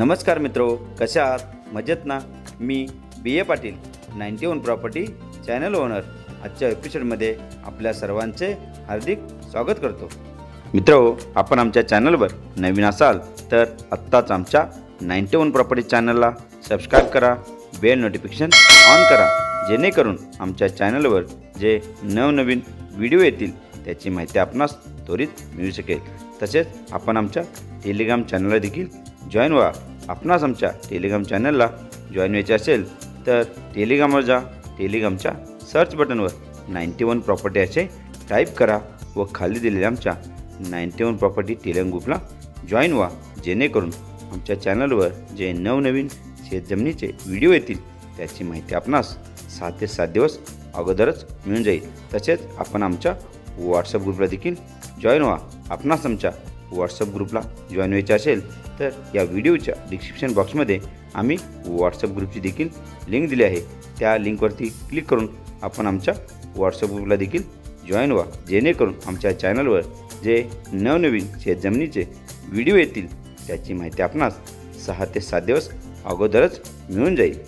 नमस्कार मित्रो, कशा आहात? मजेत ना? मी बी ए पाटील 91 प्रॉपर्टी चॅनल ओनर आजच्या एपिसोडमध्ये आपल्या सर्वांचे हार्दिक स्वागत करतो। मित्रो, आपण आमच्या चॅनलवर नवीन असाल तर आत्ताच आमच्या 91 प्रॉपर्टी चॅनलला सबस्क्राईब करा, बेल नोटिफिकेशन ऑन करा, जेणेकरून आमच्या चॅनलवर जे नवनवीन व्हिडिओ येतील त्याची माहिती आपणास त्वरित मिळू शकेल। तसेच आपण आमच्या टेलिग्राम चॅनलला देखील जॉईन व्हा। आपणास आमच्या टेलिग्राम चॅनलला जॉईन व्हायचे असेल तर टेलिग्रामवर जा, टेलिग्रामच्या सर्च बटनवर 91 प्रॉपर्टी असे टाईप करा व खाली दिलेल्या आमच्या 91 प्रॉपर्टी टेलिग्राम ग्रुपला जॉईन व्हा, जेणेकरून आमच्या चॅनलवर जे नवनवीन शेतजमिनीचे व्हिडिओ येतील त्याची माहिती आपणास 7 ते 7 दिवस अगोदरच मिळून जाईल। तसेच आपण आमच्या व्हॉट्सअप ग्रुपला देखील जॉईन व्हा। आपणास आमच्या व्हॉट्सअप ग्रुपला जॉईन व्हायचे असेल तर या व्हिडिओच्या डिस्क्रिप्शन बॉक्समध्ये आम्ही व्हॉट्सअप ग्रुपची देखील लिंक दिली आहे। त्या लिंकवरती क्लिक करून आपण आमच्या व्हॉट्सअप ग्रुपला देखील जॉईन व्हा, जेणेकरून आमच्या चॅनलवर जे नवनवीन शेतजमिनीचे व्हिडिओ येतील त्याची माहिती आपणास 6 ते 7 दिवस अगोदरच मिळून जाईल।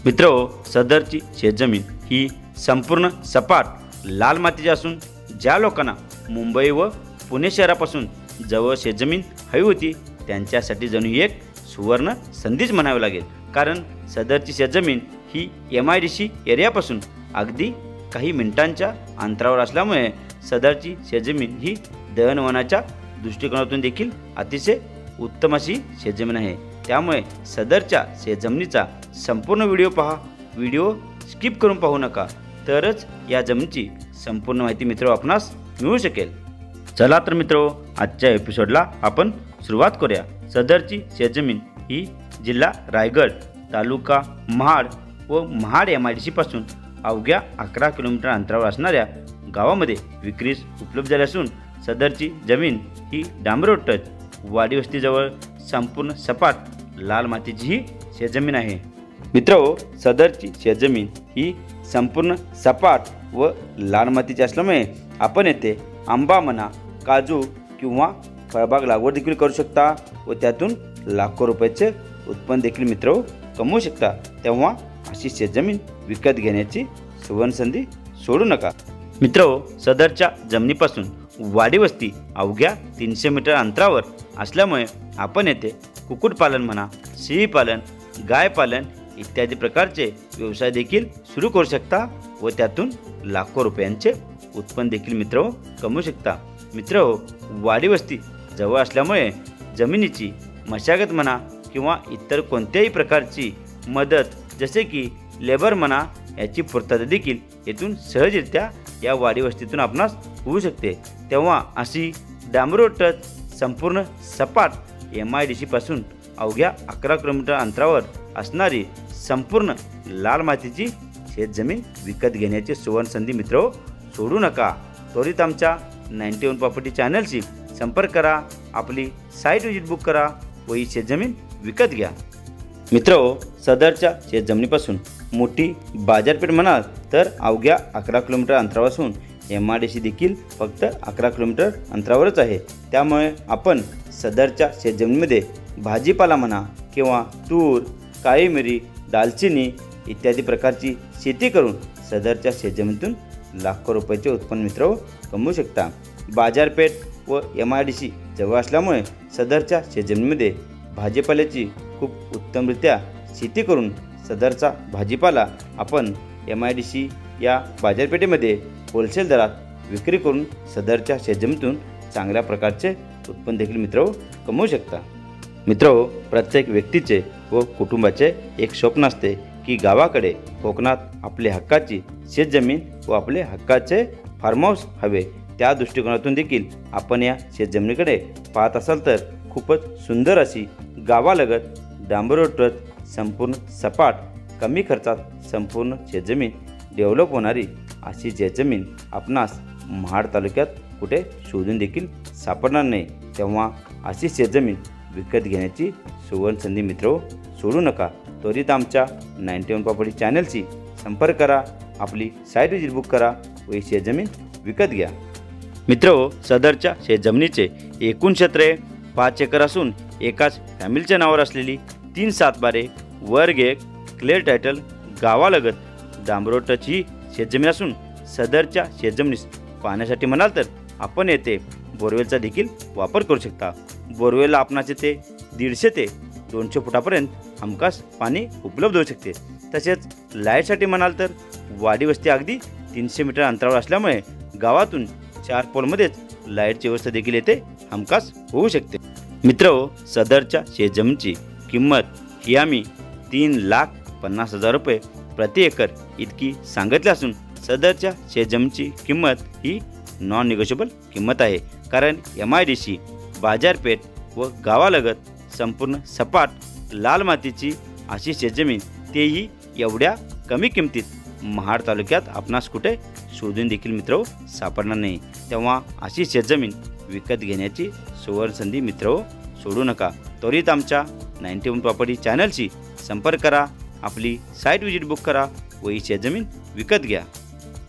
मित्रो, सदरची शेतजमीन ही संपूर्ण सपाट लाल मातीची असून ज्या लोकांना मुंबई व पुणे शहरापासून जवळ शेतजमीन हवी होती त्यांच्यासाठी जणू एक सुवर्ण संधीच म्हणावी लागेल। कारण सदरची शेतजमीन ही MIDC एरियापासून अगदी काही मिनिटांच्या अंतरावर असल्यामुळे सदरची शेतजमीन ही दळणवळणाच्या दृष्टिकोनातून देखील अतिशय उत्तम अशी शेतजमीन आहे। त्यामुळे सदरच्या शेतजमिनीचा संपूर्ण व्हिडिओ पहा, व्हिडिओ स्किप करून पाहू नका, तरच या जमिनीची संपूर्ण माहिती मित्रो आपणास मिळू शकेल। चला तर मित्रो, आजच्या एपिसोडला आपण सुरुवात करूया। सदरची शेतजमीन ही जिल्हा रायगड, तालुका महाड व महाड MIDC पासून अवघ्या 11 किलोमीटर अंतरावर असणाऱ्या गावामध्ये विक्रीस उपलब्ध झाली असून सदरची जमीन ही डांबर रोड टच वाडी वस्तीजवळ संपूर्ण सपाट लाल मातीची ही शेतजमीन आहे। मित्रो, सदरची शेतजमीन ही संपूर्ण सपाट व लाल मातीची असल्यामुळे आपण येथे आंबा म्हणा, काजू किंवा फळबाग लागवड देखील करू शकता व त्यातून लाखो रुपयाचे उत्पन्न देखील मित्रो कमवू शकता। तेव्हा अशी शेतजमीन विकत घेण्याची सुवर्णसंधी सोडू नका। मित्रो, सदरच्या जमिनीपासून वाडी वस्ती अवघ्या 300 मीटर अंतरावर असल्यामुळे आपण येथे कुक्कुटपालन म्हणा, शेळीपालन, गायपालन इत्यादी प्रकारचे व्यवसाय देखील सुरू करू शकता व त्यातून लाखो रुपयांचे उत्पन्न देखील मित्रो कमवू शकता। मित्रो, वाडी वस्ती जवळ असल्यामुळे जमिनीची मशागत म्हणा किंवा इतर कोणत्याही प्रकारची मदत जसे की लेबर म्हणा याची पूर्तता देखील येथून सहजरित्या या वाडी वस्तीतून आपणास होऊ शकते। तेव्हा अशी डांबर रोड टच संपूर्ण सपाट MIDC पासून अवघ्या 11 किलोमीटर अंतरावर असणारी संपूर्ण लाल मातीची शेतजमीन विकत घेण्याची सुवर्णसंधी मित्रो सोडू नका। त्वरित आमच्या 91 प्रॉपर्टी चॅनलशी संपर्क करा, आपली साईट विजिट बुक करा व ही शेतजमीन विकत घ्या। मित्रो, सदरच्या शेतजमिनीपासून मोठी बाजारपेठ म्हणाल तर अवघ्या 11 किलोमीटर अंतरावर असून MIDC देखील फक्त 11 किलोमीटर अंतरावरच आहे। त्यामुळे आपण सदरच्या शेतजमिनीमध्ये भाजीपाला म्हणा किंवा तूर, काळी मिरी, दालचिनी इत्यादी प्रकारची शेती करून सदरच्या शेतजमिनीतून लाखो रुपयाचे उत्पन्न मित्र कमवू शकता। बाजारपेठ व MIDC जवळ असल्यामुळे सदरच्या शेतजमिनीमध्ये भाजीपाल्याची खूप उत्तमरित्या शेती करून सदरचा भाजीपाला आपण MIDC या बाजारपेठेमध्ये होलसेल दरात विक्री करून सदरच्या शेतजमिनीतून चांगल्या प्रकारचे उत्पन्न देखील मित्र कमवू शकता। मित्रो, प्रत्येक व्यक्तीचे व कुटुंबाचे एक स्वप्न असते की गावाकडे कोकणात आपले हक्काची शेतजमीन व आपले हक्काचे फार्म हाऊस हवे। त्या दृष्टिकोनातून देखील आपण या शेतजमिनीकडे पाहत असाल तर खूपच सुंदर अशी गावालगत डांबर रोड टच संपूर्ण सपाट कमी खर्चात संपूर्ण शेतजमीन डेव्हलप होणारी अशी शेतजमीन आपणास महाड तालुक्यात कुठे शोधून देखील सापडणार नाही। तेव्हा अशी शेतजमीन विकत घेण्याची सुवर्णसंधी मित्रो सोडू नका। त्वरित आमच्या 91 प्रॉपर्टी चॅनलशी संपर्क करा, आपली साईट विजिट बुक करा व ही शेतजमीन विकत घ्या। मित्रो, सदरच्या शेतजमिनीचे एकूण क्षेत्र 5 एकर असून एकाच फॅमिलीच्या नावावर असलेली 3 सातबारे, वर्ग 1, क्लिअर टायटल, गावालगत डांबरोटची शेतजमीन असून सदरच्या शेतजमिनीस पाण्यासाठी म्हणाल तर आपण येथे बोरवेलचा देखील वापर करू शकता। बोरवेलला आपणास येथे 150 ते 200 फुटापर्यंत हमखास पाणी उपलब्ध होऊ शकते। तसेच लाईटसाठी म्हणाल तर वाडी वस्ती अगदी 300 मीटर अंतरावर असल्यामुळे गावातून 4 पोलमध्येच लाईटची व्यवस्था देखील येथे हमखास होऊ शकते। मित्रहो, सदरच्या शेतजमिनीची किंमत ही आम्ही 3,50,000 रुपये प्रति एकर इतकी सांगितली असून सदरच्या शेतजमिनीची किंमत ही नॉन निगोशिएबल किंमत आहे, कारण MIDC बाजारपेठ व गावालगत संपूर्ण सपाट लाल मातीची अशी शेतजमीन तेही एवढ्या कमी किमतीत महाड तालुक्यात आपणास कुठे शोधून देखील मित्र सापडणार नाही। तेव्हा अशी शेतजमीन विकत घेण्याची सुवर्ण संधी मित्र सोडू नका। त्वरित आमच्या 91 प्रॉपर्टी चॅनलशी संपर्क करा, आपली साईट विजिट बुक करा व ही शेतजमीन विकत घ्या।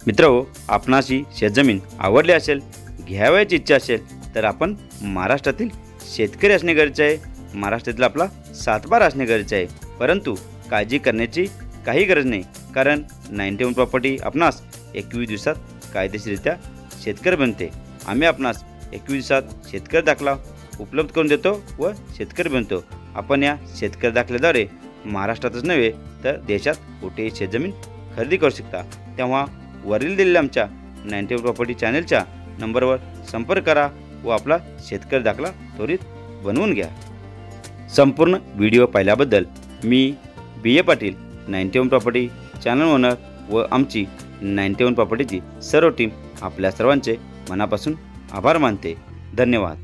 मित्रहो, आपणास ही शेतजमीन आवडली असेल, घ्यावयाची इच्छा असेल तर आपण महाराष्ट्रातील शेतकरी असणे गरजेचे आहे, महाराष्ट्रातील आपला सातबारा असणे गरजेचे आहे। परंतु काळजी करण्याची काही गरज नाही, कारण 91 प्रॉपर्टी आपणास 21 दिवसात कायदेशीररित्या शेतकरी बनते। आम्ही आपणास 21 दिवसात शेतकरी दाखला उपलब्ध करून देतो व शेतकरी बनतो। आपण या शेतकरी दाखल्याद्वारे महाराष्ट्रातच नव्हे तर देशात कुठेही शेतजमीन खरेदी करू शकता। तेव्हा वरील दिलेल्या आमच्या 91 प्रॉपर्टी चॅनलच्या नंबरवर संपर्क करा व आपला शेतकरी दाखला त्वरित बनवून घ्या। संपूर्ण व्हिडिओ पाहिल्याबद्दल मी BA Patil 91 property channel owner व आमची 91 प्रॉपर्टीची सर्व टीम आपल्या सर्वांचे मनापासून आभार मानते। धन्यवाद।